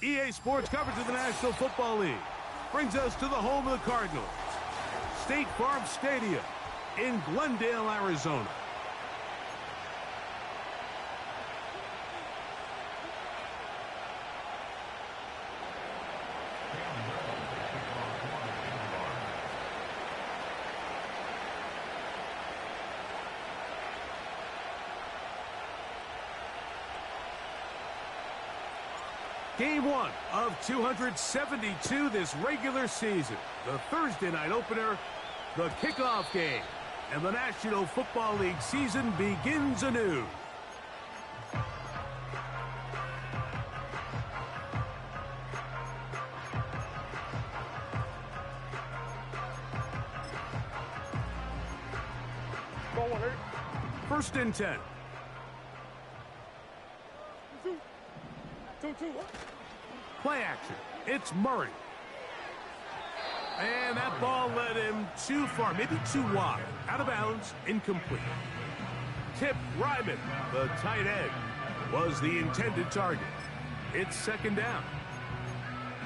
EA Sports coverage of the National Football League brings us to the home of the Cardinals, State Farm Stadium in Glendale, Arizona. Game 1 of 272 this regular season. The Thursday night opener, the kickoff game. And the National Football League season begins anew. First and 10. Play action. It's Murray. And that ball led him too far, maybe too wide. Out of bounds, incomplete. Tip Ryman, the tight end, was the intended target. It's second down.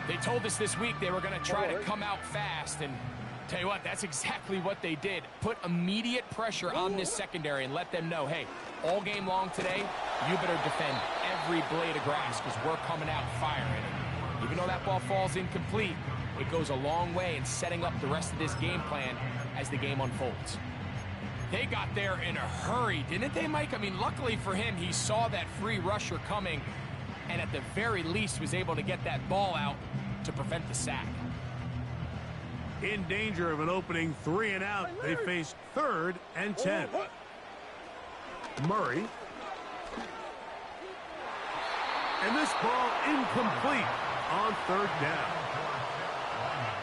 They told us this week they were going to try to come out fast, and tell you what, that's exactly what they did. Put immediate pressure on this secondary and let them know, hey, all game long today, you better defend every blade of grass because we're coming out firing. And even though that ball falls incomplete, it goes a long way in setting up the rest of this game plan as the game unfolds. They got there in a hurry, didn't they, Mike? I mean, luckily for him, he saw that free rusher coming and at the very least was able to get that ball out to prevent the sack. In danger of an opening 3 and out, they face 3rd and 10. Murray. And this ball incomplete on 3rd down.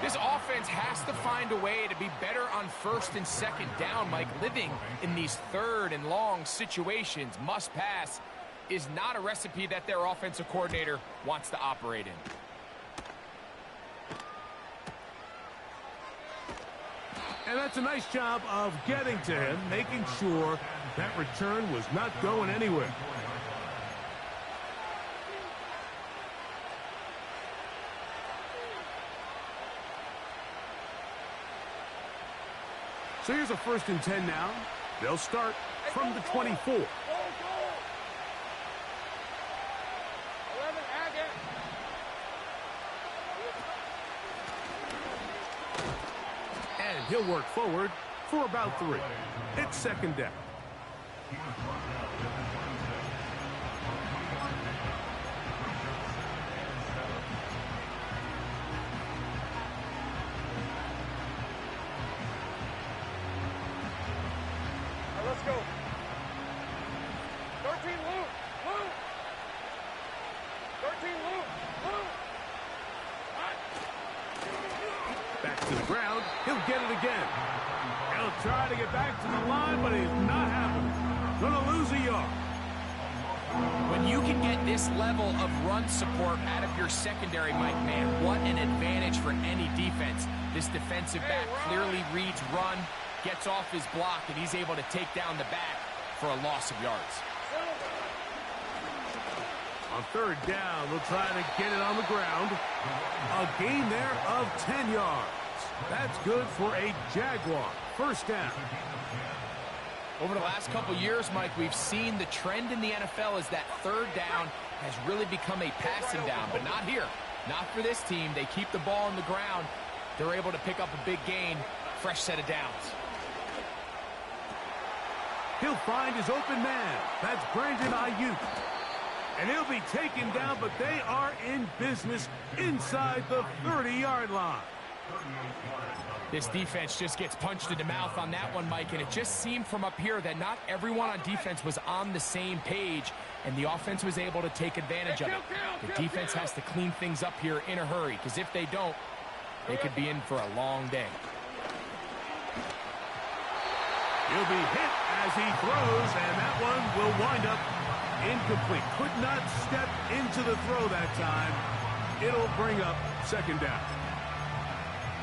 This offense has to find a way to be better on 1st and 2nd down, Mike. Living in these 3rd and long situations, must pass, is not a recipe that their offensive coordinator wants to operate in. And that's a nice job of getting to him, making sure that return was not going anywhere. So here's a 1st and 10 now. They'll start from the 24. And he'll work forward for about 3. It's 2nd down. Let's go. 13 Luke. 13 Luke. Back to the ground. He'll get it again. He'll try to get back to the line, but he's not happening. Gonna lose a yard. When you can get this level of run support out of your secondary, Mike, man, what an advantage for any defense. This defensive back clearly reads run, gets off his block, and he's able to take down the back for a loss of yards. On 3rd down, they'll try to get it on the ground. A gain there of 10 yards. That's good for a Jaguar. 1st down. Over the last couple years, Mike, we've seen the trend in the NFL is that 3rd down has really become a passing down, but not here. Not for this team. They keep the ball on the ground. They're able to pick up a big gain. Fresh set of downs. He'll find his open man. That's Brandon Ayuk. And he'll be taken down, but they are in business inside the 30-yard line. This defense just gets punched in the mouth on that one, Mike, and it just seemed from up here that not everyone on defense was on the same page, and the offense was able to take advantage of it. The defense has to clean things up here in a hurry, because if they don't, they could be in for a long day. He'll be hit as he throws, and that one will wind up incomplete. Could not step into the throw that time. It'll bring up 2nd down.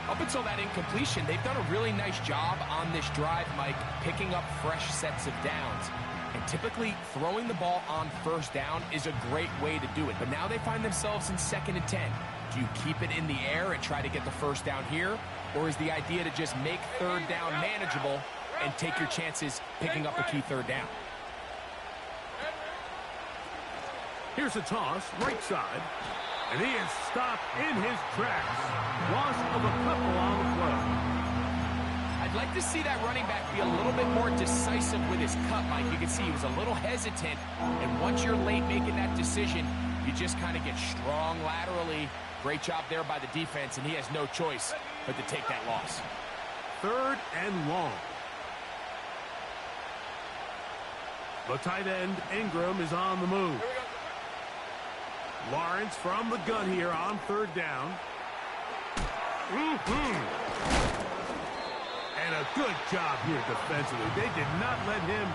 Up until that incompletion, they've done a really nice job on this drive, Mike, picking up fresh sets of downs. And typically, throwing the ball on first down is a great way to do it. But now they find themselves in 2nd and 10. Do you keep it in the air and try to get the first down here? Or is the idea to just make 3rd down manageable and take your chances picking up a key 3rd down? Here's a toss, right side. And he is stopped in his tracks. Loss of a couple on the play. I'd like to see that running back be a little bit more decisive with his cut, Mike. You can see he was a little hesitant, and once you're late making that decision, you just kind of get strong laterally. Great job there by the defense, and he has no choice but to take that loss. 3rd and long. The tight end, Ingram, is on the move. Lawrence from the gun here on 3rd down. And a good job here defensively. They did not let him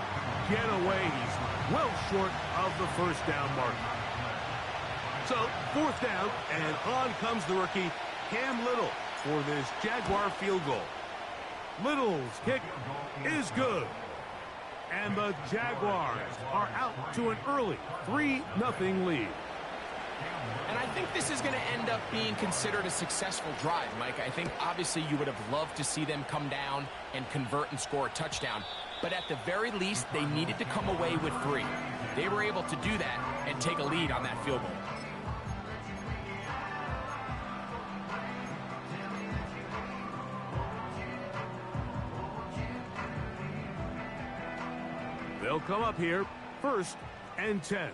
get away. He's well short of the first down mark. So, 4th down, and on comes the rookie, Cam Little, for this Jaguar field goal. Little's kick is good. And the Jaguars are out to an early 3-0 lead. And I think this is going to end up being considered a successful drive, Mike. I think obviously you would have loved to see them come down and convert and score a touchdown. But at the very least, they needed to come away with 3. They were able to do that and take a lead on that field goal. They'll come up here, 1st and 10.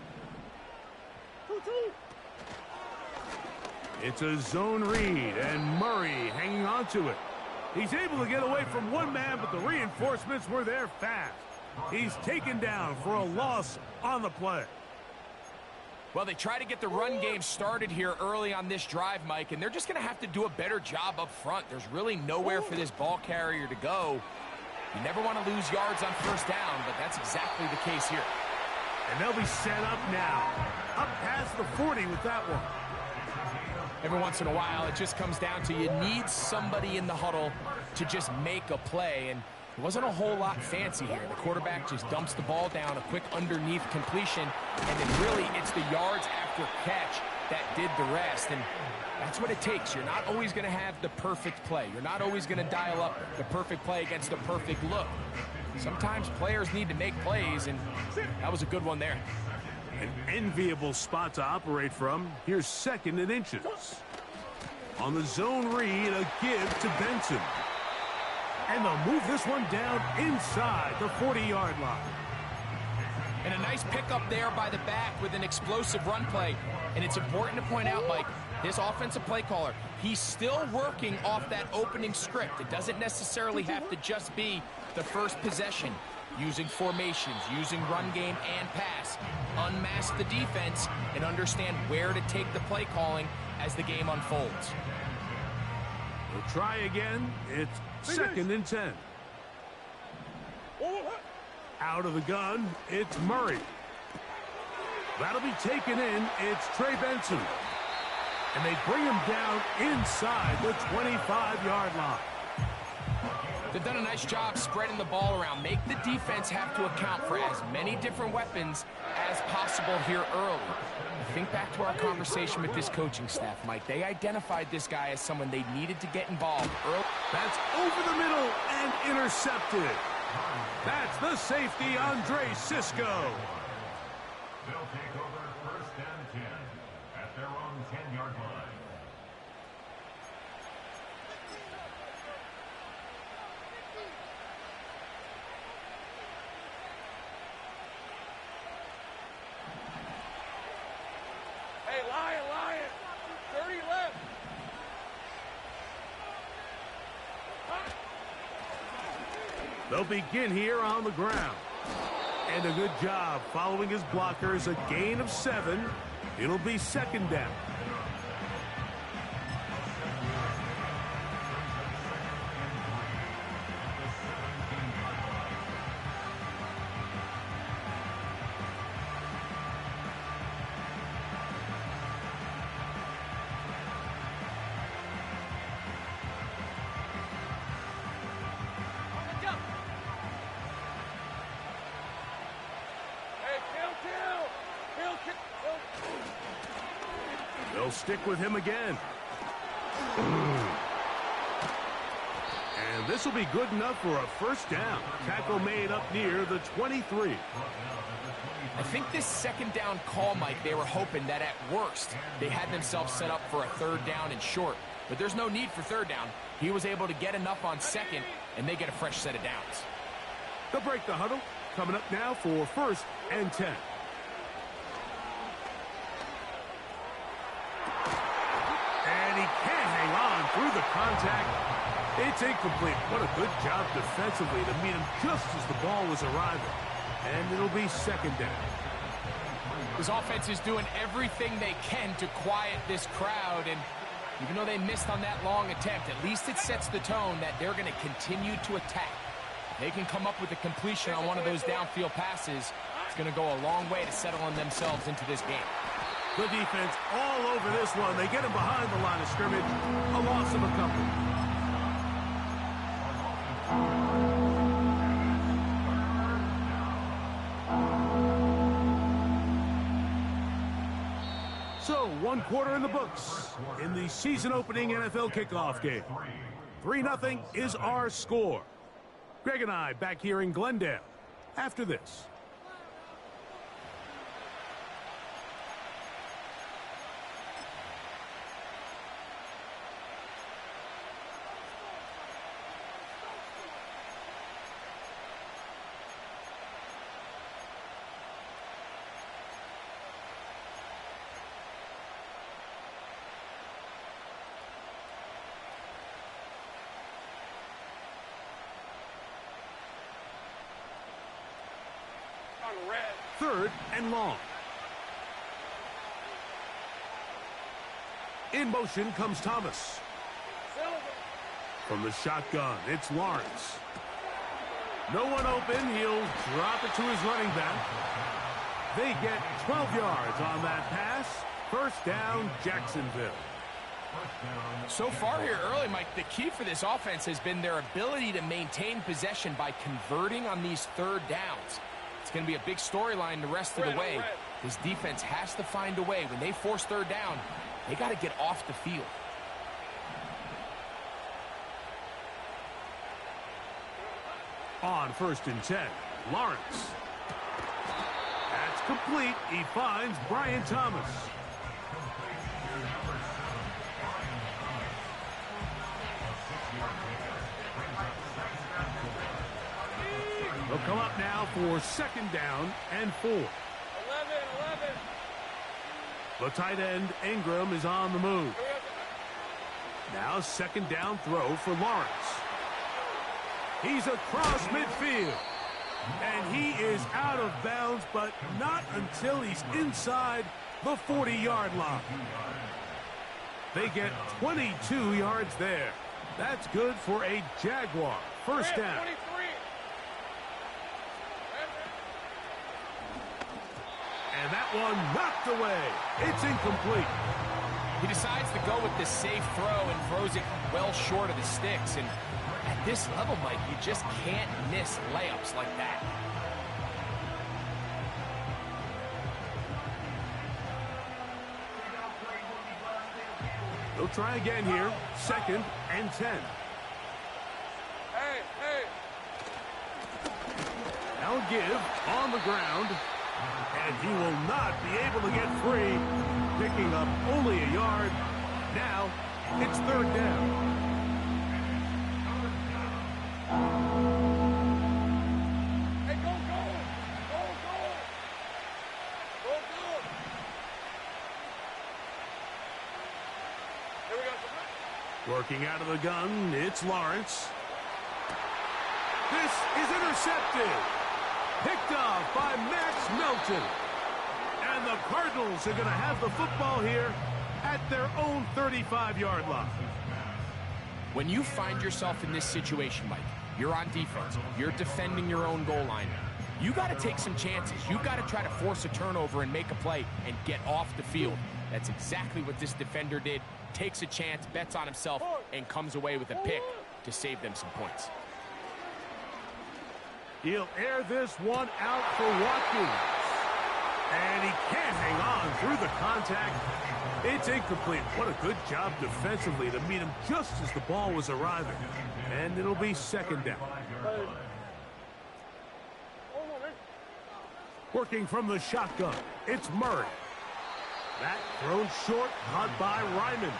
It's a zone read, and Murray hanging on to it. He's able to get away from one man, but the reinforcements were there fast. He's taken down for a loss on the play. Well, they try to get the run game started here early on this drive, Mike, and they're just going to have to do a better job up front. There's really nowhere for this ball carrier to go. You never want to lose yards on first down, but that's exactly the case here. And they'll be set up now. Up past the 40 with that one. Every once in a while, it just comes down to you need somebody in the huddle to just make a play, and it wasn't a whole lot fancy here. The quarterback just dumps the ball down, a quick underneath completion, and then really it's the yards after catch that did the rest, and that's what it takes. You're not always going to have the perfect play. You're not always going to dial up the perfect play against the perfect look. Sometimes players need to make plays, and that was a good one there. An enviable spot to operate from. Here's 2nd and inches. On the zone read, a give to Benson. And they'll move this one down inside the 40-yard line. And a nice pickup there by the back with an explosive run play. And it's important to point out, Mike, this offensive play caller, he's still working off that opening script. It doesn't necessarily have to just be the first possession. Using formations, using run game and pass. Unmask the defense and understand where to take the play calling as the game unfolds. We'll try again. It's 2nd and 10. Out of the gun, it's Murray. That'll be taken in. It's Trey Benson. And they bring him down inside the 25-yard line. They've done a nice job spreading the ball around. Make the defense have to account for as many different weapons as possible here early. Think back to our conversation with this coaching staff, Mike. They identified this guy as someone they needed to get involved early. That's over the middle and intercepted. That's the safety, Andre Cisco. They'll take over 1st and 10 at their own 10-yard line. Hey, Lion. 30 left. They'll begin here on the ground. And a good job following his blockers. A gain of 7. It'll be 2nd down. They'll stick with him again. And this will be good enough for a first down. Tackle made up near the 23. I think this second down call, Mike, they were hoping that at worst they had themselves set up for a third down and short. But there's no need for third down. He was able to get enough on second, and they get a fresh set of downs. They'll break the huddle. Coming up now for 1st and 10. And he can't hang on through the contact. It's incomplete. What a good job defensively to meet him just as the ball was arriving. And it'll be 2nd down. This offense is doing everything they can to quiet this crowd, and even though they missed on that long attempt, at least it sets the tone that they're going to continue to attack. They can come up with a completion on one of those downfield passes. It's going to go a long way to settling themselves into this game. The defense all over this one. They get him behind the line of scrimmage. A loss of a couple. So, 1 quarter in the books in the season-opening NFL kickoff game. 3-0 is our score. Greg and I back here in Glendale after this. Third and long. In motion comes Thomas. From the shotgun, it's Lawrence. No one open. He'll drop it to his running back. They get 12 yards on that pass. 1st down, Jacksonville. So far here early, Mike, the key for this offense has been their ability to maintain possession by converting on these 3rd downs. It's going to be a big storyline the rest of the way. This defense has to find a way. When they force 3rd down, they got to get off the field. On 1st and 10, Lawrence. That's complete. He finds Brian Thomas. They'll come up now for 2nd down and 4. 11. The tight end, Ingram, is on the move. Now 2nd down throw for Lawrence. He's across midfield. And he is out of bounds, but not until he's inside the 40-yard line. They get 22 yards there. That's good for a Jaguar. 1st down. And that one knocked away. It's incomplete. He decides to go with the safe throw and throws it well short of the sticks. And at this level, Mike, you just can't miss layups like that. They'll try again here. 2nd and 10. Hey. Now give on the ground. And he will not be able to get free. Picking up only a yard. Now it's 3rd down. Hey, go. Here we go. Working out of the gun, it's Lawrence. This is intercepted. Picked off by Max Melton. And the Cardinals are going to have the football here at their own 35-yard line. When you find yourself in this situation, Mike, you're on defense, you're defending your own goal line, you got to take some chances. You got to try to force a turnover and make a play and get off the field. That's exactly what this defender did. Takes a chance, bets on himself, and comes away with a pick to save them some points. He'll air this one out for Watkins. And he can't hang on through the contact. It's incomplete. What a good job defensively to meet him just as the ball was arriving. And it'll be second down. Working from the shotgun, it's Murray. That thrown short, caught by Ryman.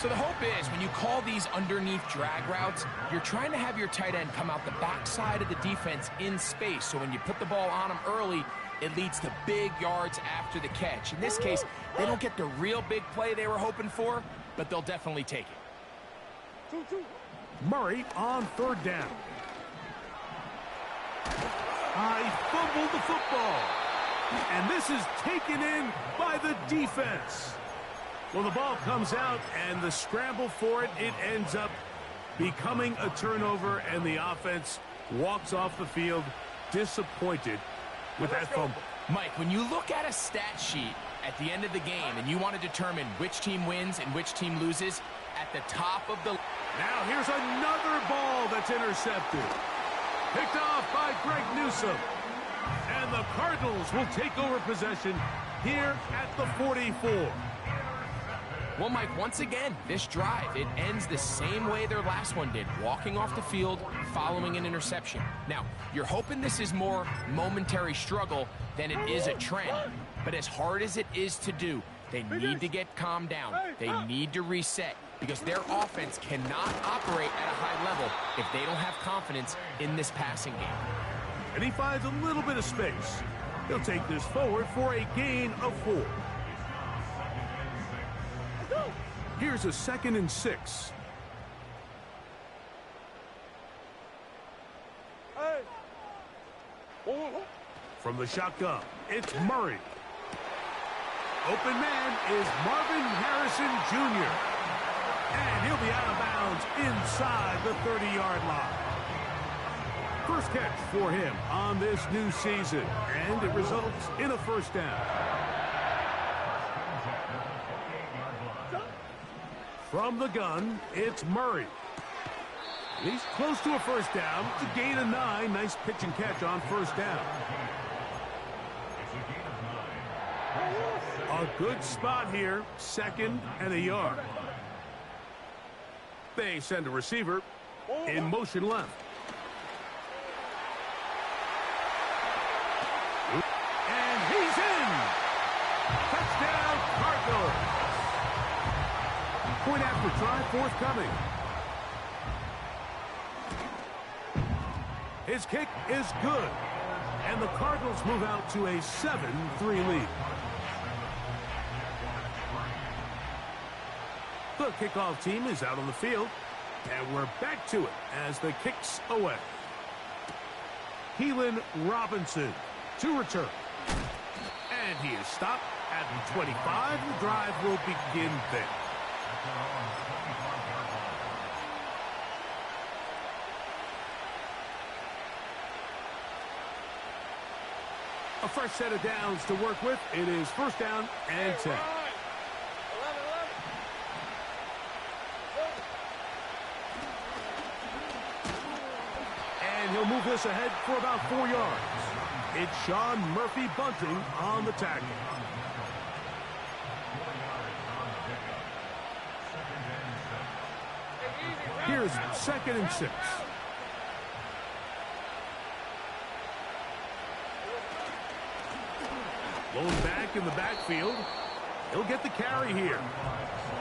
So the hope is when you call these underneath drag routes, you're trying to have your tight end come out the backside of the defense in space. So when you put the ball on him early, it leads to big yards after the catch. In this case, they don't get the real big play they were hoping for, but they'll definitely take it. Murray on third down. I fumbled the football. And this is taken in by the defense. Well, the ball comes out, and the scramble for it, it ends up becoming a turnover, and the offense walks off the field disappointed with that fumble. Mike, when you look at a stat sheet at the end of the game and you want to determine which team wins and which team loses, at the top of the... Now here's another ball that's intercepted. Picked off by Greg Newsome. And the Cardinals will take over possession here at the 44. Well, Mike, once again, this drive, it ends the same way their last one did, walking off the field, following an interception. Now, you're hoping this is more momentary struggle than it is a trend. But as hard as it is to do, they need to get calmed down. They need to reset because their offense cannot operate at a high level if they don't have confidence in this passing game. And he finds a little bit of space. He'll take this forward for a gain of 4. Here's a 2nd and 6. From the shotgun, it's Murray. Open man is Marvin Harrison Jr. And he'll be out of bounds inside the 30-yard line. First catch for him on this new season, and it results in a first down. From the gun, it's Murray. He's close to a first down. It's a gain of 9. Nice pitch and catch on first down. A good spot here, 2nd and a yard. They send a receiver in motion left. And he's in. Touchdown, Cardinals. Point after try forthcoming. His kick is good. And the Cardinals move out to a 7-3 lead. The kickoff team is out on the field. And we're back to it as the kick's away. Keelan Robinson to return. And he is stopped at the 25. The drive will begin there. A fresh set of downs to work with. It is first down and 10. And he'll move this ahead for about 4 yards. It's Sean Murphy Bunting on the tackle. Here's 2nd and 6. Blown back in the backfield. He'll get the carry here.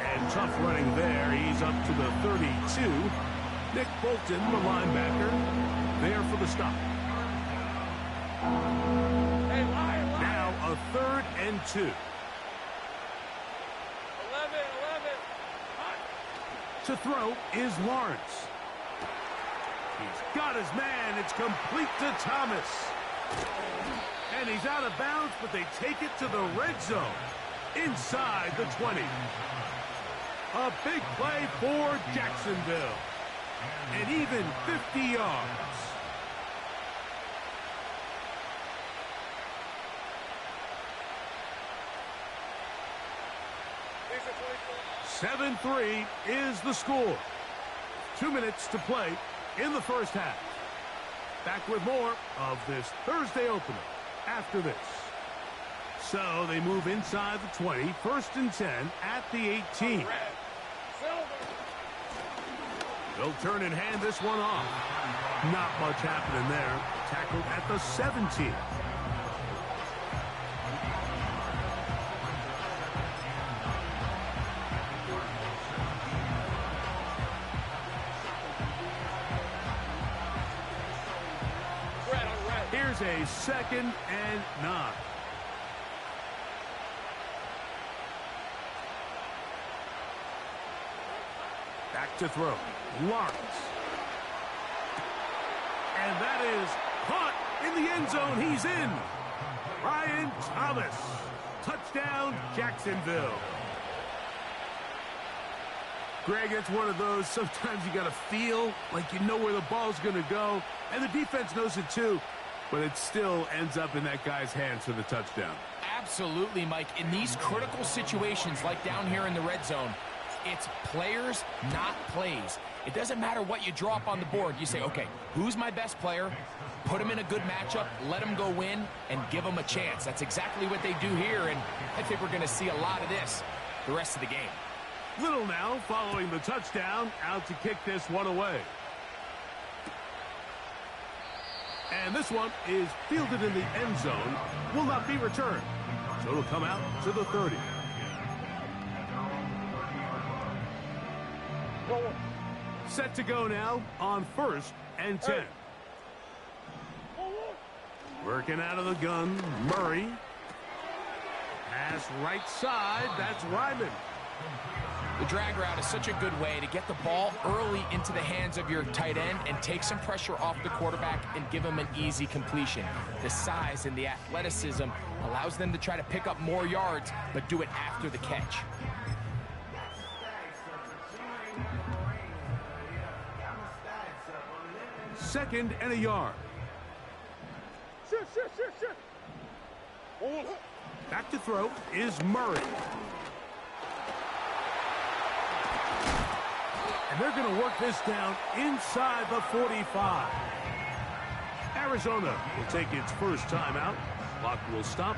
And tough running there. He's up to the 32. Nick Bolton, the linebacker, there for the stop. Now a 3rd and 2. 11. To throw is Lawrence. He's got his man. It's complete to Thomas. And he's out of bounds, but they take it to the red zone. Inside the 20. A big play for Jacksonville. And even 50 yards. Seven 7-3 is the score. 2 minutes to play in the first half. Back with more of this Thursday opener after this. So they move inside the 20, 1st and 10 at the 18. They'll turn and hand this one off. Not much happening there. Tackled at the 17. Here's a 2nd and 9. Back to throw. Lawrence. And that is caught in the end zone. He's in. Brian Thomas. Touchdown, Jacksonville. Greg, it's one of those, sometimes you got to feel like you know where the ball's going to go, and the defense knows it too, but it still ends up in that guy's hands for the touchdown. Absolutely, Mike. In these critical situations, like down here in the red zone, it's players, not plays. It doesn't matter what you draw up on the board. You say, okay, who's my best player? Put him in a good matchup, let him go win, and give him a chance. That's exactly what they do here, and I think we're going to see a lot of this the rest of the game. Little now following the touchdown, out to kick this one away. And this one is fielded in the end zone, will not be returned. So it'll come out to the 30. Set to go now on 1st and 10. Working out of the gun, Murray. Pass right side, that's Ryman. The drag route is such a good way to get the ball early into the hands of your tight end and take some pressure off the quarterback and give him an easy completion. The size and the athleticism allows them to try to pick up more yards, but do it after the catch. 2nd and a yard. Back to throw is Murray. And they're going to work this down inside the 45. Arizona will take its first timeout. Clock will stop.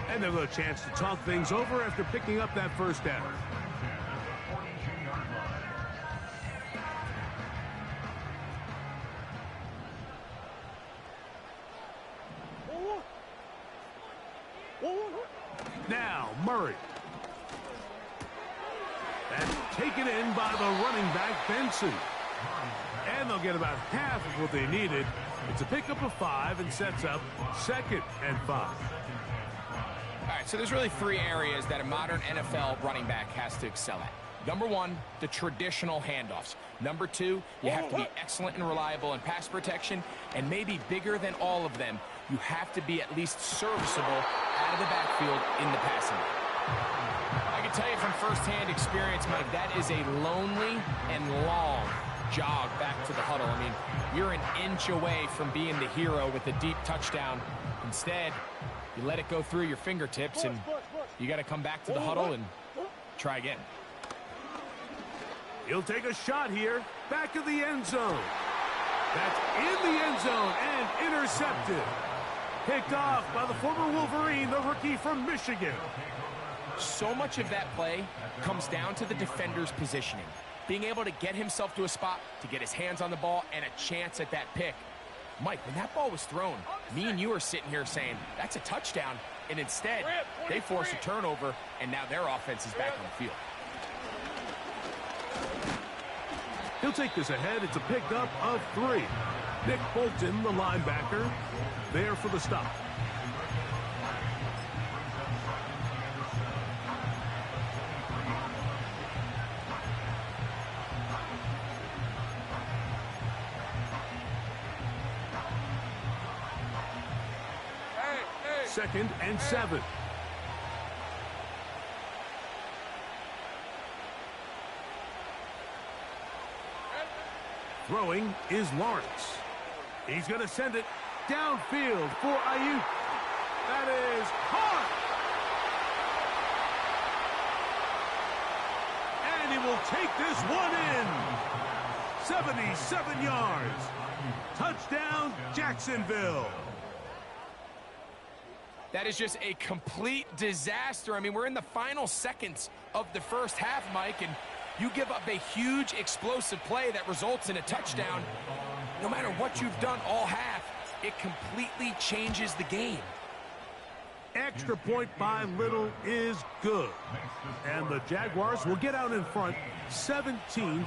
And they'll have a chance to talk things over after picking up that first down. Now, Murray. That's taken in by the running back, Benson. And they'll get about half of what they needed. It's a pickup of 5 and sets up 2nd and 5. All right, so there's really 3 areas that a modern NFL running back has to excel at. Number 1, the traditional handoffs. Number 2, you have to be excellent and reliable in pass protection. And maybe bigger than all of them, you have to be at least serviceable out of the backfield in the passing game. I can tell you from firsthand experience, Mike, that is a lonely and long jog back to the huddle. I mean, you're an inch away from being the hero with a deep touchdown. Instead, you let it go through your fingertips, and you got to come back to the huddle and try again. He'll take a shot here, back of the end zone. That's in the end zone and intercepted. Picked off by the former Wolverine, the rookie from Michigan. So much of that play comes down to the defender's positioning. Being able to get himself to a spot, to get his hands on the ball, and a chance at that pick. Mike, when that ball was thrown, me and you are sitting here saying, that's a touchdown. And instead, they force a turnover, and now their offense is back on the field. He'll take this ahead. It's a pickup of 3. Nick Bolton, the linebacker, there for the stop. Second and 7. Throwing is Lawrence. He's going to send it downfield for Ayuk. That is caught. And he will take this one in. 77 yards. Touchdown, Jacksonville. That is just a complete disaster. I mean, we're in the final seconds of the first half, Mike, and you give up a huge explosive play that results in a touchdown. No matter what you've done all half, it completely changes the game. Extra point by Little is good. And the Jaguars will get out in front 17-7. Cam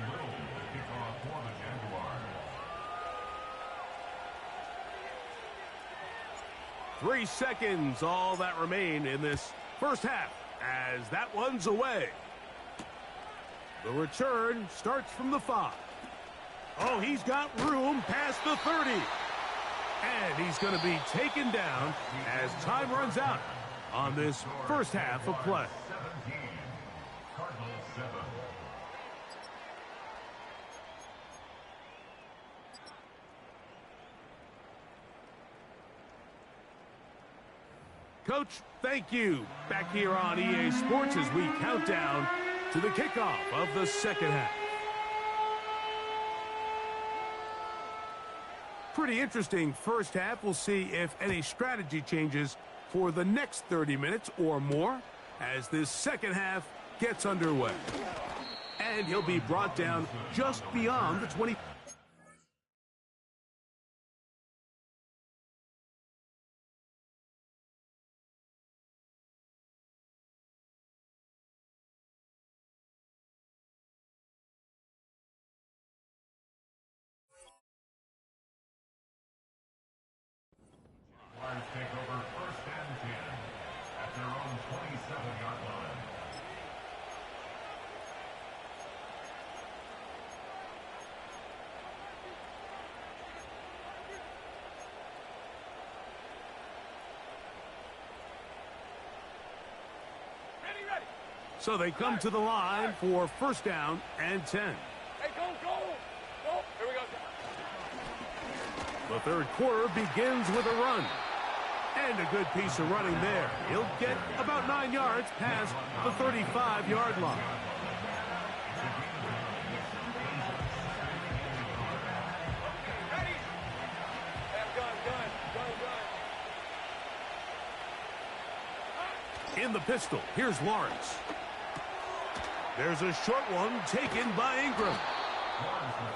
Little, the kickoff for the Jaguars. 3 seconds, all that remain in this first half, as that one's away. The return starts from the 5. Oh, he's got room past the 30. And he's going to be taken down as time runs out on this first half of play. 17, Cardinals 7. Coach, thank you. Back here on EA Sports as we count down to the kickoff of the second half. Pretty interesting first half. We'll see if any strategy changes for the next 30 minutes or more as this second half gets underway. And he'll be brought down just beyond the 20. Jaguars take over first and 10 at their own 27-yard line. So they come to the line for first down and 10. Hey, go! Here we go. The third quarter begins with a run. And a good piece of running there. He'll get about 9 yards past the 35-yard line. Ready? Gun. In the pistol, here's Lawrence. There's a short one taken by Ingram.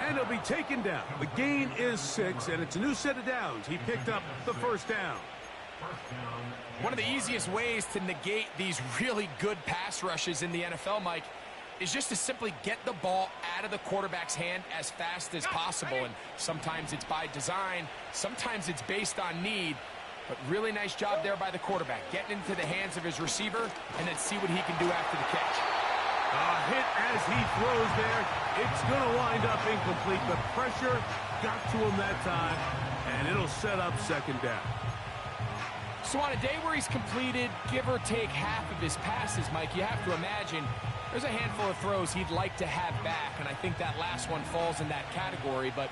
And he'll be taken down. The gain is 6, and it's a new set of downs. He picked up the first down. One of the easiest ways to negate these really good pass rushes in the NFL, Mike, is just to simply get the ball out of the quarterback's hand as fast as possible. And sometimes it's by design, sometimes it's based on need. But really nice job there by the quarterback, getting into the hands of his receiver and then see what he can do after the catch. A hit as he throws there. It's going to wind up incomplete. The pressure got to him that time, and it'll set up second down. So on a day where he's completed, give or take half of his passes, Mike, you have to imagine there's a handful of throws he'd like to have back, and I think that last one falls in that category. But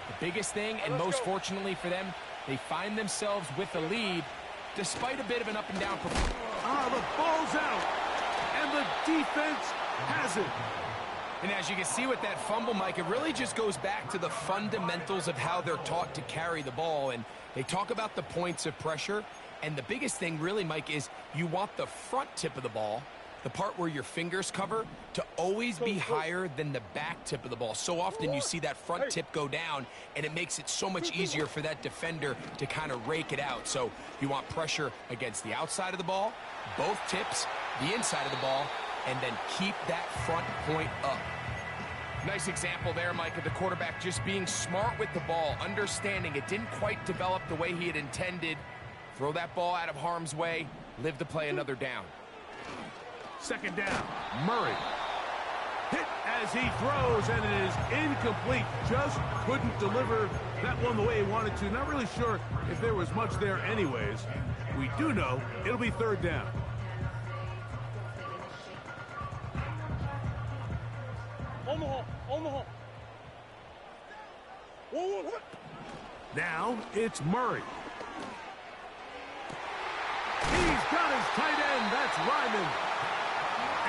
the biggest thing, and most fortunately for them, they find themselves with a lead despite a bit of an up-and-down performance. The ball's out, and the defense has it. And as you can see with that fumble, Mike, it really just goes back to the fundamentals of how they're taught to carry the ball. And they talk about the points of pressure. And the biggest thing really, Mike, is you want the front tip of the ball, the part where your fingers cover, to always be higher than the back tip of the ball. So often you see that front tip go down, and it makes it so much easier for that defender to kind of rake it out. So you want pressure against the outside of the ball, both tips, the inside of the ball, and then keep that front point up. Nice example there, Mike, of the quarterback just being smart with the ball, understanding it didn't quite develop the way he had intended. Throw that ball out of harm's way, live to play another down. Second down, Murray. Hit as he throws, and it is incomplete. Just couldn't deliver that one the way he wanted to. Not really sure if there was much there anyways. We do know it'll be third down. Omaha. Whoa. Now it's Murray. He's got his tight end. That's Ryman.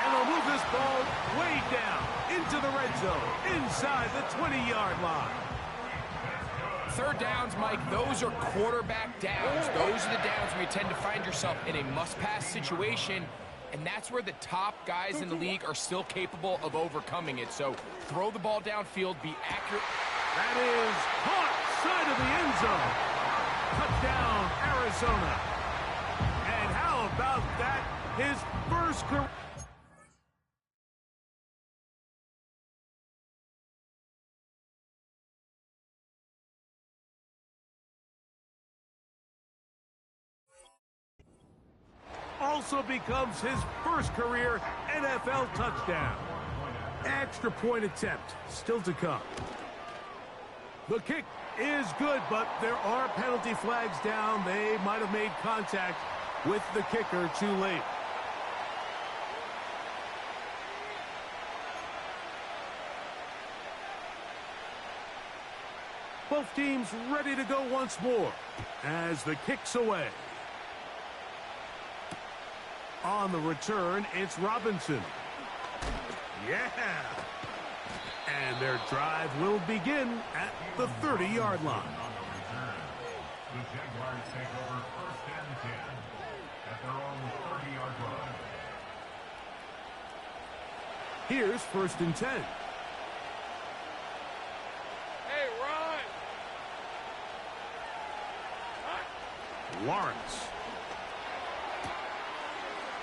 And they'll move this ball way down into the red zone, inside the 20-yard line. third downs, Mike, those are quarterback downs. Those are the downs where you tend to find yourself in a must-pass situation, and that's where the top guys in the league are still capable of overcoming it. So throw the ball downfield, be accurate. That is caught side of the end zone. Touchdown, Arizona. And how about that? His first career. Also becomes his first career NFL touchdown. Extra point attempt still to come. The kick is good, but there are penalty flags down. They might have made contact with the kicker too late. Both teams ready to go once more as the kick's away. On the return, it's Robinson. Yeah. And their drive will begin at the 30-yard line. The Jaguars take over 1st and 10 at their own 30-yard line. Here's 1st and 10. Hey, run! Lawrence.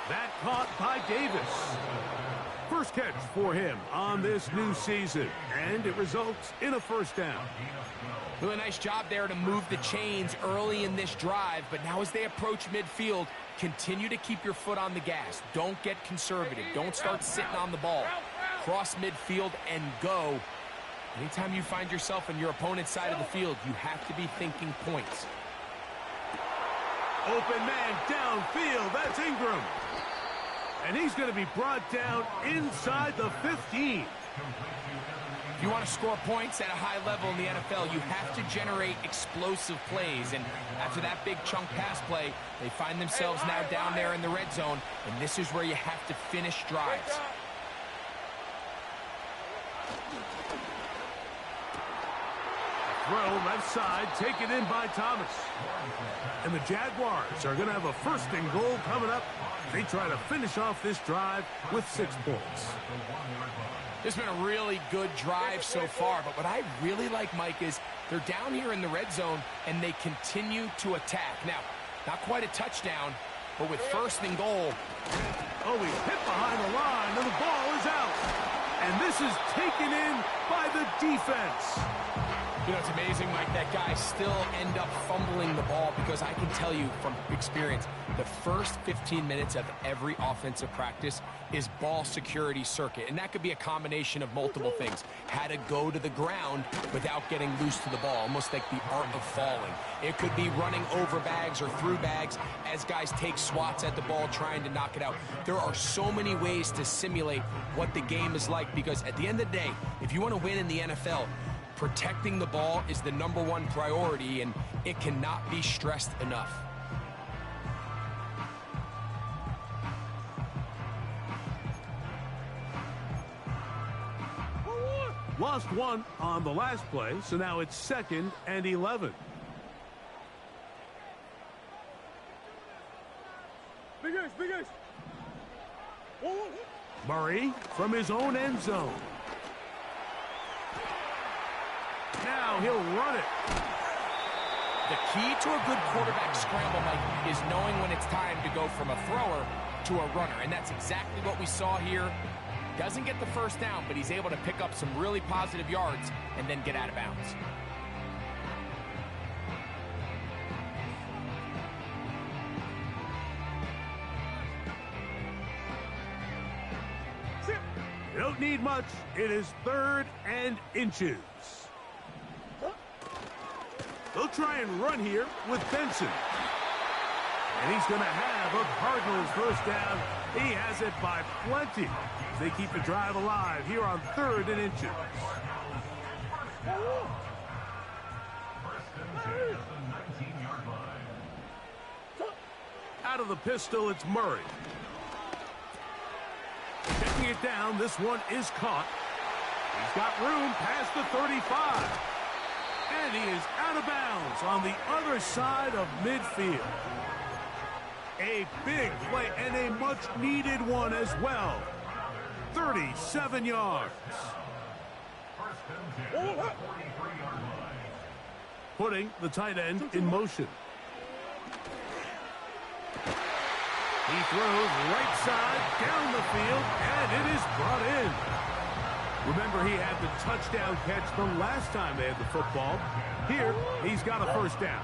That caught by Davis. First catch for him on this new season, and it results in a first down. Really nice job there to move the chains early in this drive, but now as they approach midfield, continue to keep your foot on the gas. Don't get conservative. Don't start sitting on the ball. Cross midfield and go. Anytime you find yourself on your opponent's side of the field, you have to be thinking points. Open man downfield. That's Ingram. And he's going to be brought down inside the 15. If you want to score points at a high level in the NFL, you have to generate explosive plays. And after that big chunk pass play, they find themselves now down there in the red zone. And this is where you have to finish drives. Throw left side, taken in by Thomas. And the Jaguars are going to have a 1st and goal coming up. They try to finish off this drive with 6 points. This has been a really good drive so far, but what I really like, Mike, is they're down here in the red zone, and they continue to attack. Now, not quite a touchdown, but with 1st and goal. Oh, he's hit behind the line, and the ball is out. And this is taken in by the defense. You know, it's amazing, Mike, that guys still end up fumbling the ball because I can tell you from experience, the first 15 minutes of every offensive practice is ball security circuit. And that could be a combination of multiple things. How to go to the ground without getting loose to the ball, almost like the art of falling. It could be running over bags or through bags as guys take swats at the ball trying to knock it out. There are so many ways to simulate what the game is like because at the end of the day, if you want to win in the NFL, protecting the ball is the #1 priority, and it cannot be stressed enough. Lost 1 on the last play, so now it's 2nd and 11. Big ace, big ace. Murray from his own end zone. Now he'll run it. The key to a good quarterback scramble, Mike, is knowing when it's time to go from a thrower to a runner. And that's exactly what we saw here. Doesn't get the first down, but he's able to pick up some really positive yards and then get out of bounds. You don't need much. It is 3rd and inches. They'll try and run here with Benson. And he's going to have a Cardinals first down. He has it by plenty. They keep the drive alive here on 3rd and inches. Out of the pistol, it's Murray. Checking it down, this one is caught. He's got room past the 35. And he is out of bounds on the other side of midfield. A big play and a much-needed one as well. 37 yards. Putting the tight end in motion. He throws right side down the field, and it is brought in. Remember, he had the touchdown catch the last time they had the football. Here, he's got a first down.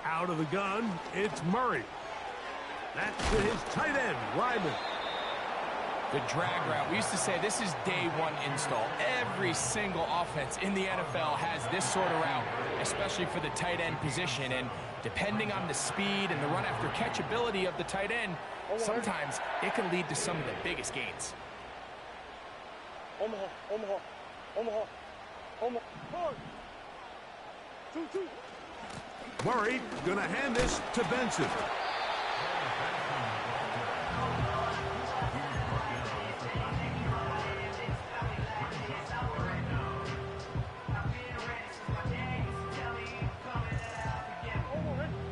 Out of the gun, it's Murray. That's to his tight end, Ryman. The drag route. We used to say this is day one install. Every single offense in the NFL has this sort of route, especially for the tight end position. And depending on the speed and the run after catch ability of the tight end, sometimes it can lead to some of the biggest gains. Omaha, Omaha, Omaha, Omaha. 2-2. Murray gonna hand this to Benson.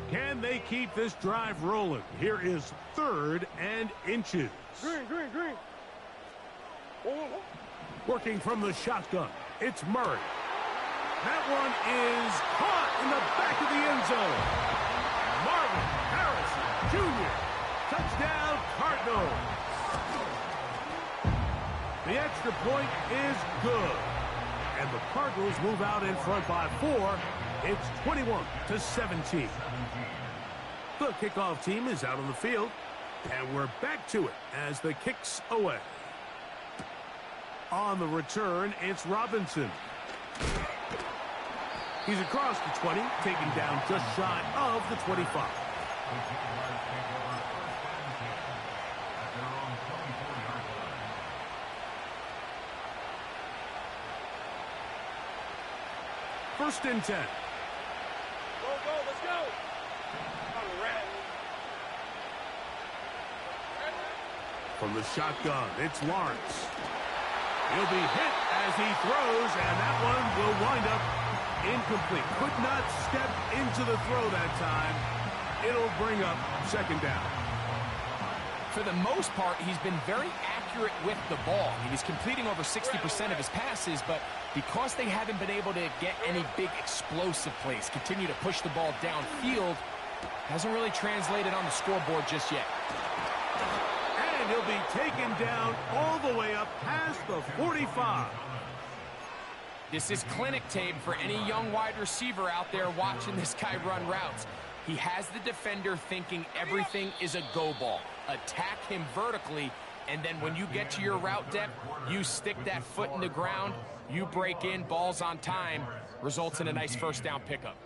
Can they keep this drive rolling? Here is 3rd and inches. Green. Omaha. Working from the shotgun, it's Murray. That one is caught in the back of the end zone. Marvin Harrison Jr. Touchdown, Cardinals. The extra point is good. And the Cardinals move out in front by 4. It's 21-17. The kickoff team is out on the field. And we're back to it as the kick's away. On the return, it's Robinson. He's across the 20, taken down just shy of the 25. First and 10. Go, let's go. From the shotgun, it's Lawrence. He'll be hit as he throws, and that one will wind up incomplete. Could not step into the throw that time. It'll bring up second down. For the most part, he's been very accurate with the ball. He's completing over 60% of his passes, but because they haven't been able to get any big explosive plays, continue to push the ball downfield, hasn't really translated on the scoreboard just yet. And he'll be taken down all the way up past the 45. This is clinic tape for any young wide receiver out there watching this guy run routes. He has the defender thinking everything is a go ball. Attack him vertically, and then when you get to your route depth, you stick that foot in the ground, you break in, balls on time, results in a nice first down pickup.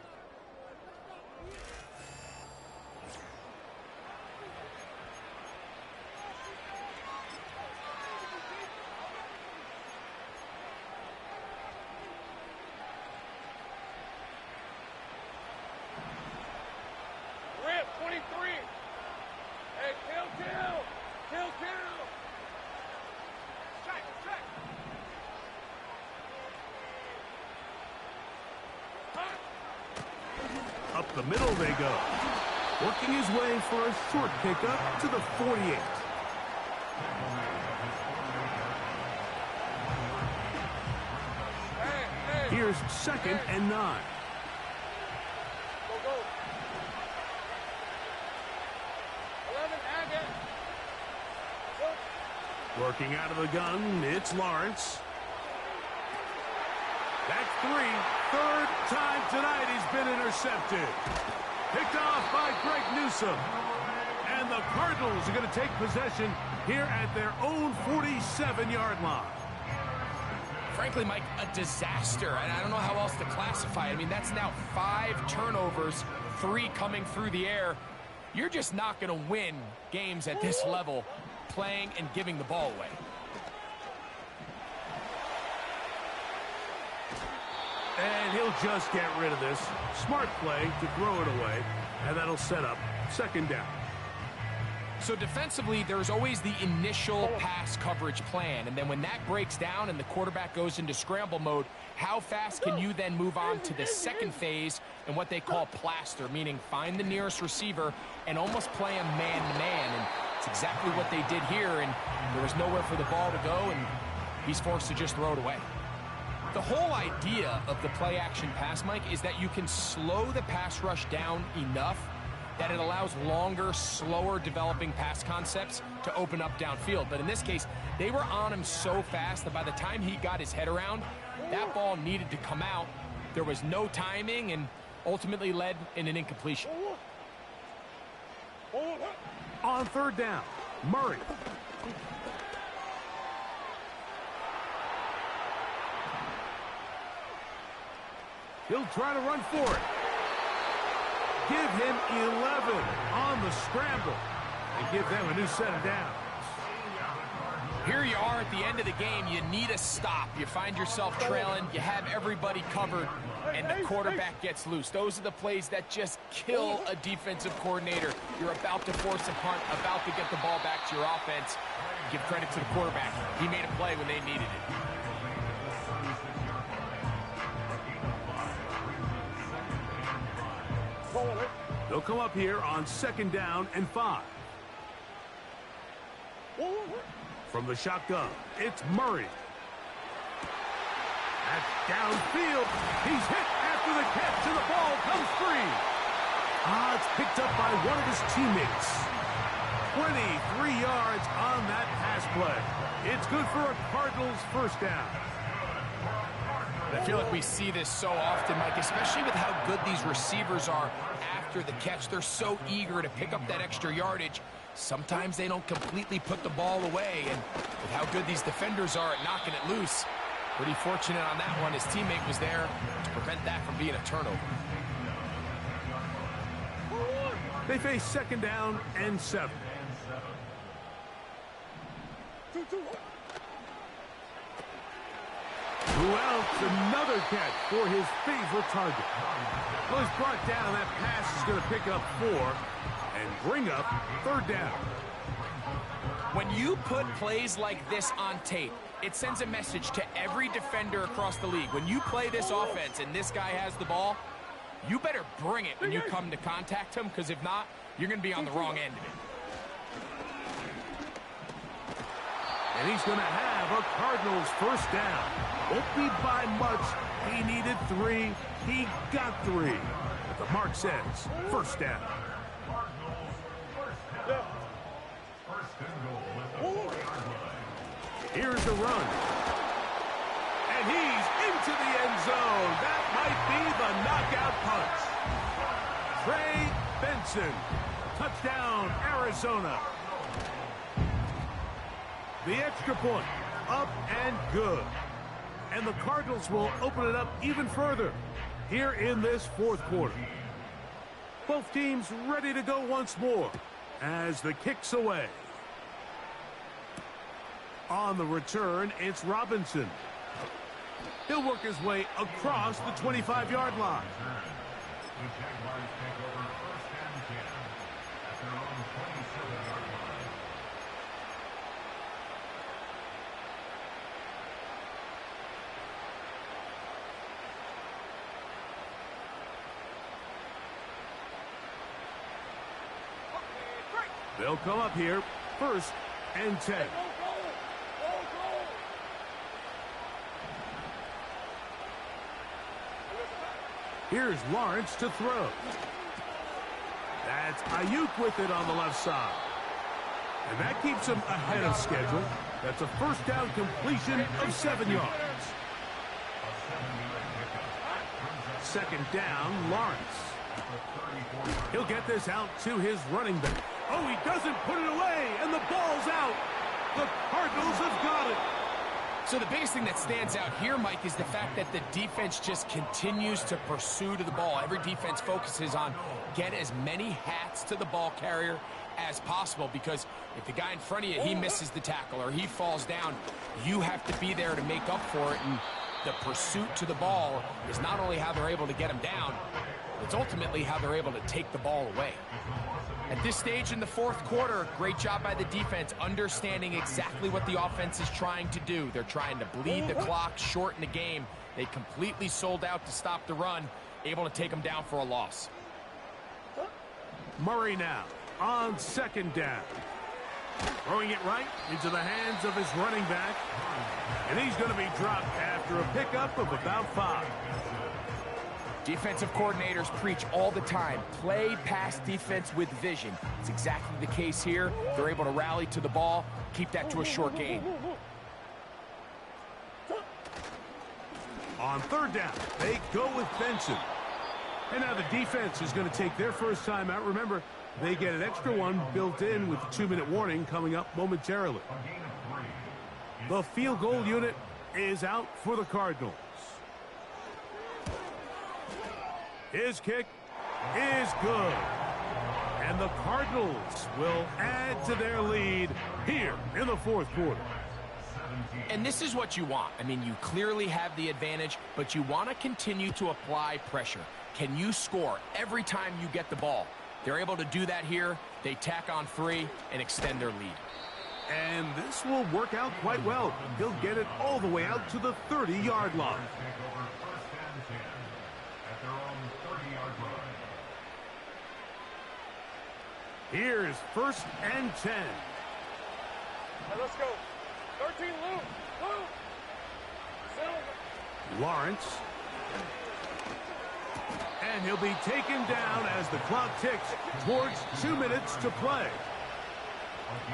Rip, 23. Hey, kill. Strike. Up the middle they go. Working his way for a short pickup to the 48. Here's 2nd and 9. Go. 11, Agate. Working out of the gun, it's Lawrence. That's 3. 3rd time tonight he's been intercepted. Picked off by Greg Newsome. And the Cardinals are going to take possession here at their own 47-yard line. Frankly, Mike, a disaster, and I don't know how else to classify it. I mean, that's now 5 turnovers, 3 coming through the air. You're just not going to win games at this level playing and giving the ball away. And he'll just get rid of this. Smart play to throw it away, and that'll set up second down. So defensively, there's always the initial pass coverage plan, and then when that breaks down and the quarterback goes into scramble mode, how fast can you then move on to the second phase and what they call plaster, meaning find the nearest receiver and almost play him man-to-man, and it's exactly what they did here, and there was nowhere for the ball to go, and he's forced to just throw it away. The whole idea of the play-action pass, Mike, is that you can slow the pass rush down enough that it allows longer, slower developing pass concepts to open up downfield. But in this case, they were on him so fast that by the time he got his head around, that ball needed to come out. There was no timing and ultimately led in an incompletion. On third down, Murray. He'll try to run for it. Give him 11 on the scramble and give them a new set of downs. Here you are at the end of the game. You need a stop. You find yourself trailing. You have everybody covered, and the quarterback gets loose. Those are the plays that just kill a defensive coordinator. You're about to force a punt, about to get the ball back to your offense. Give credit to the quarterback. He made a play when they needed it. They'll come up here on 2nd down and 5. From the shotgun, it's Murray. That's downfield. He's hit after the catch, and the ball comes free. It's picked up by one of his teammates. 23 yards on that pass play. It's good for a Cardinals first down. I feel like we see this so often, Mike, especially with how good these receivers are after the catch. They're so eager to pick up that extra yardage. Sometimes they don't completely put the ball away, and with how good these defenders are at knocking it loose, pretty fortunate on that one. His teammate was there to prevent that from being a turnover. They face 2nd down and 7. Who else? Another catch for his favorite target. Well, he's brought down. That pass is going to pick up 4 and bring up 3rd down. When you put plays like this on tape, it sends a message to every defender across the league. When you play this offense and this guy has the ball, you better bring it when you come to contact him, because if not, you're going to be on the wrong end of it. And he's going to have a Cardinals first down. Won't be by much. He needed 3. He got 3. But the mark says first down. Here's the run. And he's into the end zone. That might be the knockout punch. Trey Benson. Touchdown, Arizona. The extra point, up and good. And the Cardinals will open it up even further here in this 4th quarter. Both teams ready to go once more as the kick's away. On the return, it's Robinson. He'll work his way across the 25-yard line. The Jaguars take over 1st and 10 at their own 27-yard line. They'll come up here 1st and 10. Here's Lawrence to throw. That's Ayuk with it on the left side. And that keeps him ahead of schedule. That's a first down completion of 7 yards. 2nd down, Lawrence. He'll get this out to his running back. Oh, he doesn't put it away, and the ball's out. The Cardinals have got it. So the biggest thing that stands out here, Mike, is the fact that the defense just continues to pursue to the ball. Every defense focuses on get as many hats to the ball carrier as possible, because if the guy in front of you, he misses the tackle or he falls down, you have to be there to make up for it. And the pursuit to the ball is not only how they're able to get him down, it's ultimately how they're able to take the ball away. At this stage in the fourth quarter, great job by the defense, understanding exactly what the offense is trying to do. They're trying to bleed the clock, shorten the game. They completely sold out to stop the run, able to take them down for a loss. Murray now on second down. Throwing it right into the hands of his running back. And he's going to be dropped after a pickup of about 5. Defensive coordinators preach all the time, play pass defense with vision. It's exactly the case here. They're able to rally to the ball, keep that to a short gain. On third down, they go with Benson. And now the defense is going to take their first time out. Remember, they get an extra one built in with the 2-minute warning coming up momentarily. The field goal unit is out for the Cardinals. His kick is good. And the Cardinals will add to their lead here in the fourth quarter. And this is what you want. I mean, you clearly have the advantage, but you want to continue to apply pressure. Can you score every time you get the ball? They're able to do that here. They tack on 3 and extend their lead. And this will work out quite well. He'll get it all the way out to the 30-yard line. Here's 1st and 10. Hey, let's go. 13, Luke. Silver. Lawrence. And he'll be taken down as the clock ticks towards 2 minutes to play.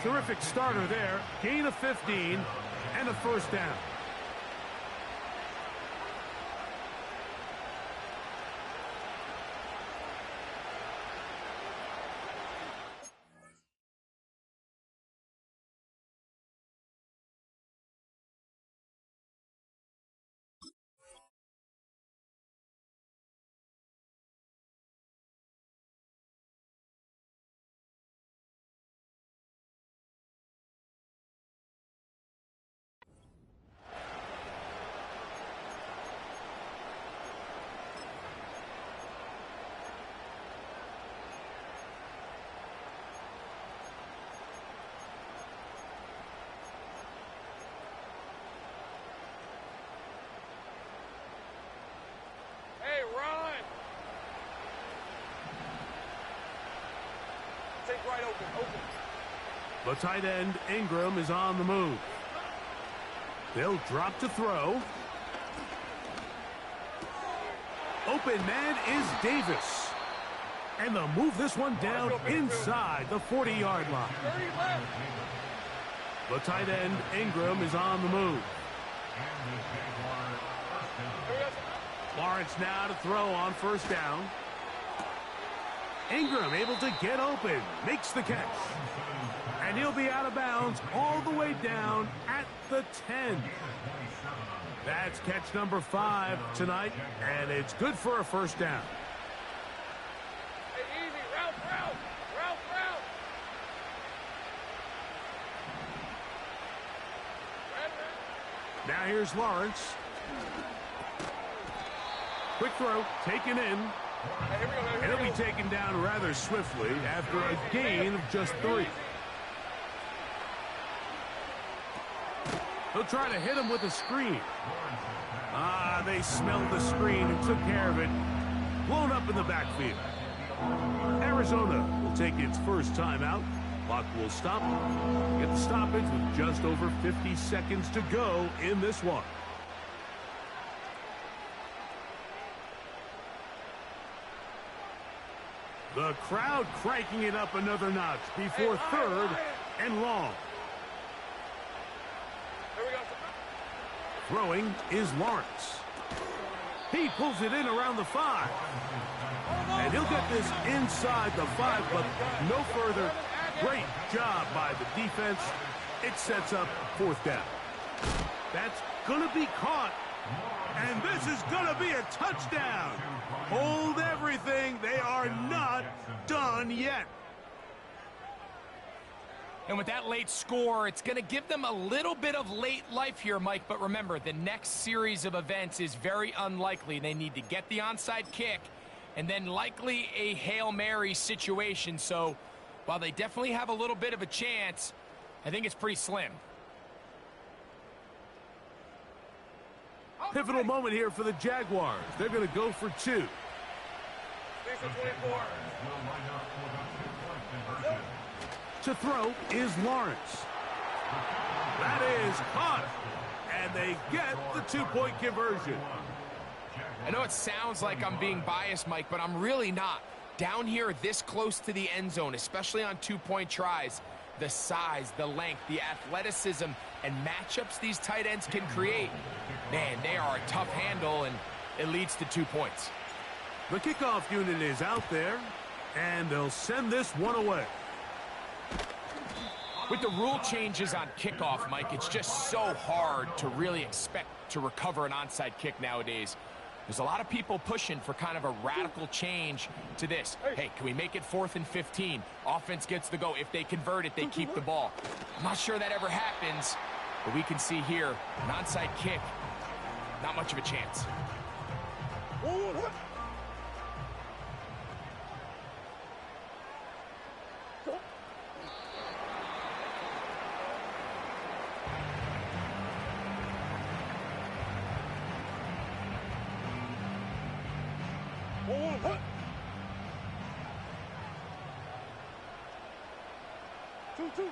Terrific starter there. Gain of 15 and a first down. Hey, run. Take right open. The tight end, Ingram, is on the move. They'll drop to throw. Open man is Davis. And they'll move this one down inside the 40-yard line. 30 left. The tight end, Ingram, is on the move. Lawrence now to throw on first down. Ingram able to get open, makes the catch. And he'll be out of bounds all the way down at the 10. That's catch number 5 tonight, and it's good for a first down. Hey, easy. Route. Now here's Lawrence. Quick throw, taken in. Hey, here we go. And he'll be taken down rather swiftly after a gain of just 3. He'll try to hit him with a screen. They smelled the screen and took care of it. Blown up in the backfield. Arizona will take its first timeout. Clock will stop. Get the stoppage with just over 50 seconds to go in this one. The crowd cranking it up another notch before third and long. Here we go. Throwing is Lawrence. He pulls it in around the 5. And he'll get this inside the 5, but no further. Great job by the defense. It sets up fourth down. That's going to be caught. And this is going to be a touchdown. Hold everything. They are not done yet. And with that late score, it's going to give them a little bit of late life here, Mike. But remember, the next series of events is very unlikely. They need to get the onside kick and then likely a Hail Mary situation. So While they definitely have a little bit of a chance, I think it's pretty slim. Pivotal moment here for the Jaguars. They're going to go for 2. 24. To throw is Lawrence. That is caught. And they get the 2-point conversion. I know it sounds like I'm being biased, Mike, but I'm really not. Down here this close to the end zone, especially on 2-point tries, the size, the length, the athleticism, and matchups these tight ends can create, man, they are a tough handle, and it leads to 2 points. The kickoff unit is out there, and they'll send this one away. With the rule changes on kickoff, Mike, it's just so hard to really expect to recover an onside kick nowadays. There's a lot of people pushing for kind of a radical change to this. Hey, can we make it 4th and 15? Offense gets the go. If they convert it, they keep the ball. I'm not sure that ever happens, but we can see here, an onside kick, not much of a chance. Two.